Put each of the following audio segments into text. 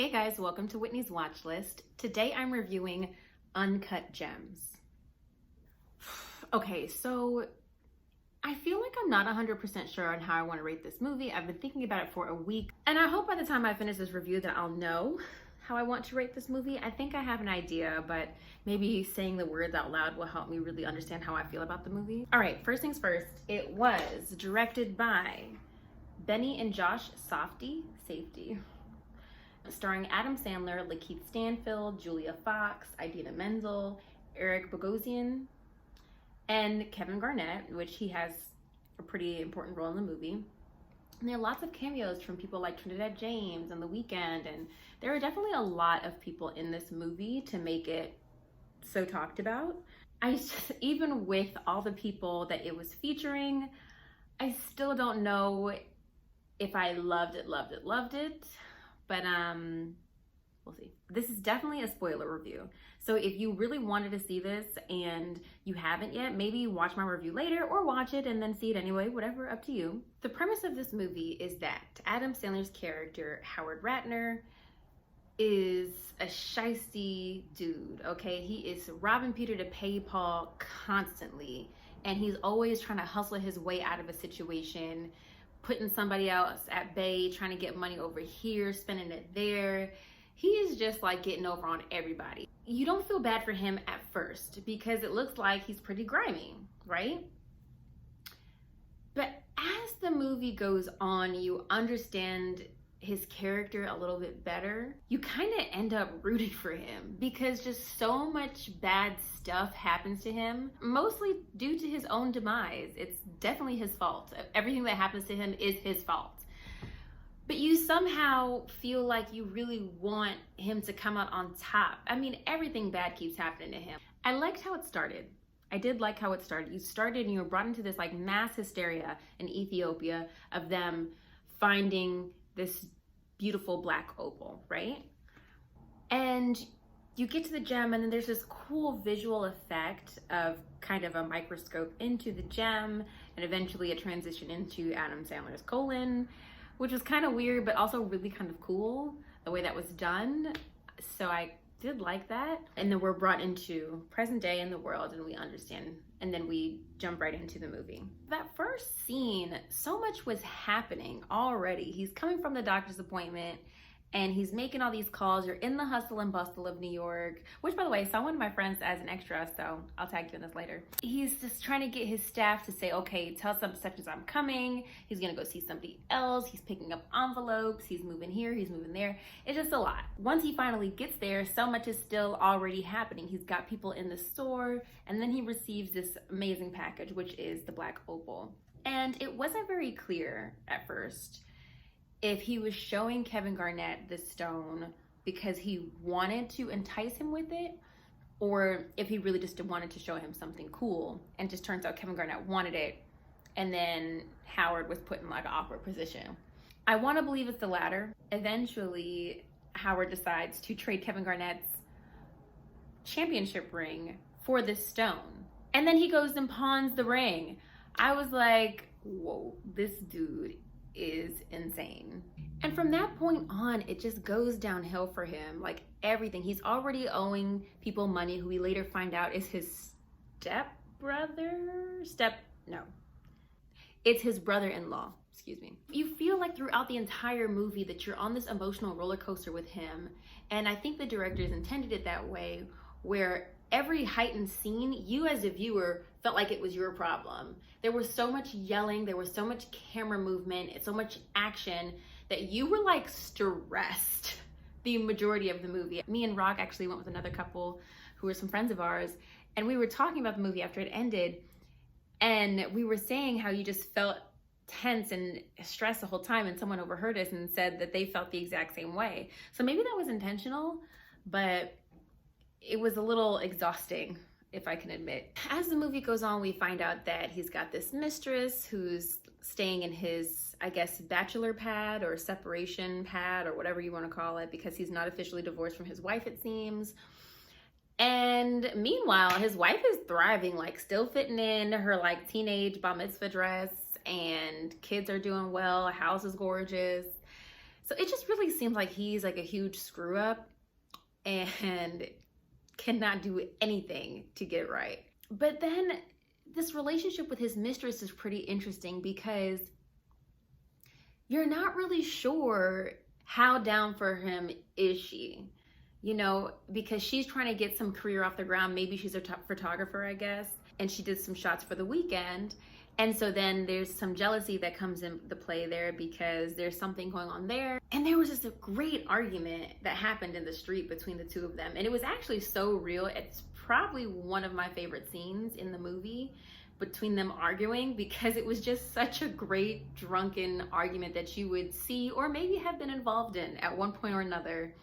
Hey guys, welcome to Whitney's Watch List. Today I'm reviewing Uncut Gems. Okay, so I feel like I'm not 100% sure on how I want to rate this movie. I've been thinking about it for a week, and I hope by the time I finish this review that I'll know how I want to rate this movie. I think I have an idea, but maybe saying the words out loud will help me really understand how I feel about the movie. All right, first things first, it was directed by Benny and Josh Safdie, starring Adam Sandler, LaKeith Stanfield, Julia Fox, Idina Menzel, Bogosian, and Kevin Garnett, which he has a pretty important role in the movie. And there are lots of cameos from people like Trinidad and The Weeknd, and there are definitely a lot of people in this movie to make it so talked about. Even with all the people that it was featuring, I still don't know if I loved it, but we'll see. This is definitely a spoiler review. So if you really wanted to see this and you haven't yet, maybe watch my review later or watch it and then see it anyway, whatever, up to you. The premise of this movie is that Adam Sandler's character, Howard Ratner, is a shisty dude, okay? He is robbing Peter to pay Paul constantly, and he's always trying to hustle his way out of a situation, putting somebody else at bay, trying to get money over here, spending it there. He is just like getting over on everybody. You don't feel bad for him at first because it looks like he's pretty grimy, right? But as the movie goes on, you understand his character a little bit better. You kind of end up rooting for him because just so much bad stuff happens to him, mostly due to his own demise. It's definitely his fault. Everything that happens to him is his fault. But you somehow feel like you really want him to come out on top. I mean, everything bad keeps happening to him. I liked how it started. I did like how it started. You started and you were brought into this like mass hysteria in Ethiopia of them finding this beautiful black opal, right? And you get to the gem and then there's this cool visual effect of kind of a microscope into the gem and eventually a transition into Adam Sandler's colon, which was kind of weird, but also really kind of cool the way that was done. So I did like that. And then we're brought into present day in the world and we understand, and then we jump right into the movie. That first scene, so much was happening already. He's coming from the doctor's appointment and he's making all these calls. You're in the hustle and bustle of New York, which by the way, saw one of my friends as an extra, so I'll tag you in this later. He's just trying to get his staff to say, okay, tell some sections I'm coming. He's gonna go see somebody else. He's picking up envelopes. He's moving here, he's moving there. It's just a lot. Once he finally gets there, so much is still already happening. He's got people in the store, and then he receives this amazing package, which is the black opal. And it wasn't very clear at first if he was showing Kevin Garnett the stone because he wanted to entice him with it, or if he really just wanted to show him something cool, and just turns out Kevin Garnett wanted it, and then Howard was put in like an awkward position. I want to believe it's the latter. Eventually, Howard decides to trade Kevin Garnett's championship ring for this stone. And then he goes and pawns the ring. I was like, whoa, this dude is insane. And from that point on, it just goes downhill for him. Like everything. He's already owing people money who we later find out is his it's his brother-in-law, excuse me. You feel like throughout the entire movie that you're on this emotional roller coaster with him. And I think the directors intended it that way, where every heightened scene, you as a viewer felt like it was your problem. There was so much yelling, there was so much camera movement, and so much action that you were like stressed the majority of the movie. Me and Rock actually went with another couple who were some friends of ours, and we were talking about the movie after it ended, and we were saying how you just felt tense and stressed the whole time, and someone overheard us and said that they felt the exact same way. So maybe that was intentional, but it was a little exhausting, if I can admit. As the movie goes on, we find out that he's got this mistress who's staying in his, I guess, bachelor pad or separation pad or whatever you want to call it, because he's not officially divorced from his wife, it seems. And meanwhile, his wife is thriving, like still fitting in her like teenage bar mitzvah dress, and kids are doing well, house is gorgeous. So it just really seems like he's like a huge screw up and cannot do anything to get it right. But then this relationship with his mistress is pretty interesting because you're not really sure how down for him is she, you know, because she's trying to get some career off the ground. Maybe she's a photographer, I guess, and she did some shots for the weekend. And so then there's some jealousy that comes into play there because there's something going on there. And there was just a great argument that happened in the street between the two of them. And it was actually so real. It's probably one of my favorite scenes in the movie, between them arguing, because it was just such a great drunken argument that you would see or maybe have been involved in at one point or another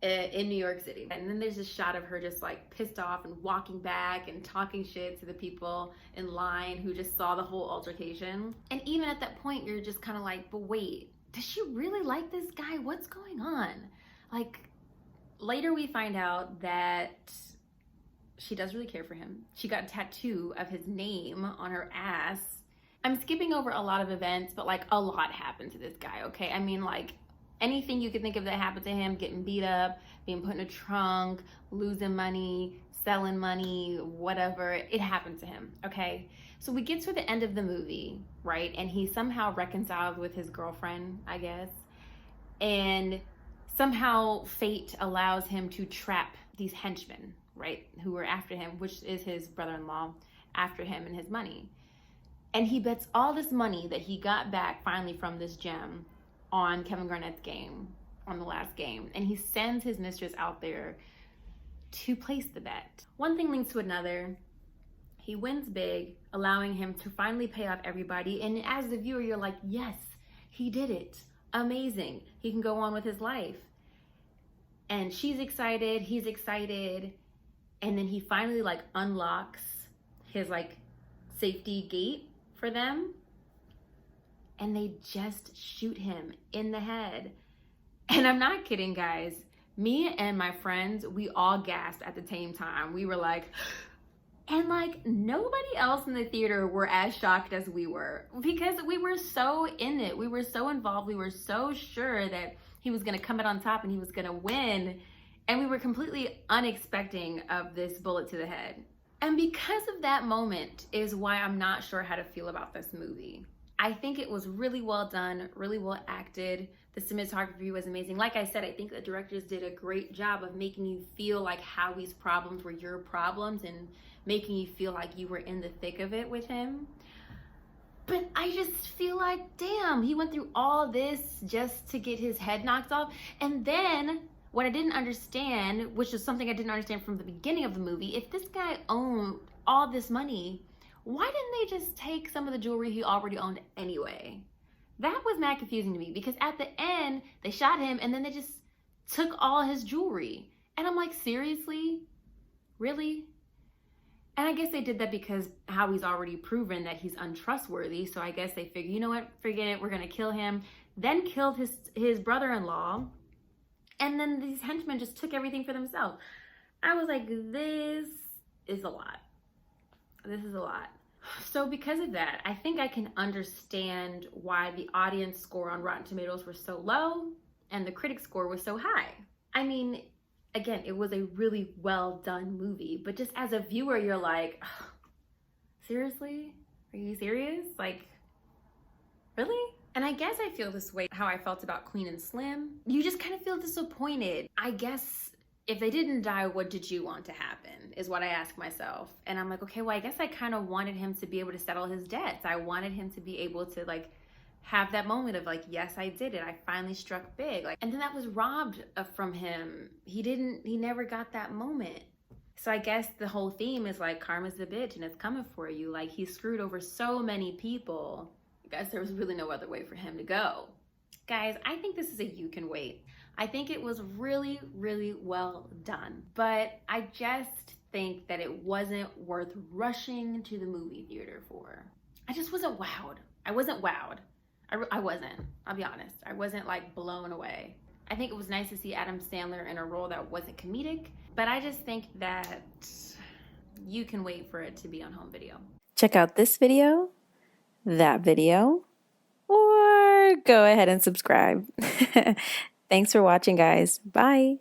in New York City. And then there's a shot of her just like pissed off and walking back and talking shit to the people in line who just saw the whole altercation. And even at that point, you're just kind of like, but wait, does she really like this guy? What's going on? Like, later we find out that she does really care for him. She got a tattoo of his name on her ass. I'm skipping over a lot of events, but like a lot happened to this guy, okay? I mean, like anything you could think of that happened to him, getting beat up, being put in a trunk, losing money, selling money, whatever, it happened to him, okay? So we get to the end of the movie, right? And he somehow reconciled with his girlfriend, I guess. And somehow fate allows him to trap these henchmen, right, who were after him, which is his brother-in-law, after him and his money. And he bets all this money that he got back finally from this gem on Kevin Garnett's game, on the last game. And he sends his mistress out there to place the bet. One thing links to another. He wins big, allowing him to finally pay off everybody. And as the viewer, you're like, yes, he did it. Amazing. He can go on with his life. And she's excited, he's excited. And then he finally like unlocks his like safety gate for them. And they just shoot him in the head. And I'm not kidding, guys. Me and my friends, we all gasped at the same time. We were like, and like nobody else in the theater were as shocked as we were, because we were so in it. We were so involved. We were so sure that he was gonna come out on top and he was gonna win. And we were completely unexpecting of this bullet to the head. And because of that moment is why I'm not sure how to feel about this movie. I think it was really well done, really well acted. The cinematography was amazing. Like I said, I think the directors did a great job of making you feel like Howie's problems were your problems and making you feel like you were in the thick of it with him. But I just feel like, damn, he went through all this just to get his head knocked off. And then what I didn't understand, which is something I didn't understand from the beginning of the movie, if this guy owned all this money, why didn't they just take some of the jewelry he already owned anyway? That was mad confusing to me, because at the end, they shot him and then they just took all his jewelry. And I'm like, seriously? Really? And I guess they did that because Howie's already proven that he's untrustworthy. So I guess they figured, you know what, forget it, we're gonna kill him. Then killed his brother-in-law. And then these henchmen just took everything for themselves. I was like, this is a lot. This is a lot. So because of that, I think I can understand why the audience score on Rotten Tomatoes was so low and the critic score was so high. I mean, again, it was a really well done movie, but just as a viewer, you're like, oh, seriously? Are you serious? Like, really? And I guess I feel this way how I felt about Queen and Slim. You just kind of feel disappointed. I guess if they didn't die, what did you want to happen is what I ask myself. And I'm like, okay, well, I guess I kind of wanted him to be able to settle his debts. I wanted him to be able to like have that moment of like, yes, I did it. I finally struck big. Like, and then that was robbed from him. He never got that moment. So I guess the whole theme is like, karma's a bitch and it's coming for you. Like, he screwed over so many people. I guess there was really no other way for him to go. Guys, I think this is a you can wait. I think it was really, really well done. But I just think that it wasn't worth rushing to the movie theater for. I just wasn't wowed. I wasn't wowed. I wasn't. I'll be honest. I wasn't like blown away. I think it was nice to see Adam Sandler in a role that wasn't comedic. But I just think that you can wait for it to be on home video. Check out this video, that video, or or go ahead and subscribe. Thanks for watching, guys. Bye.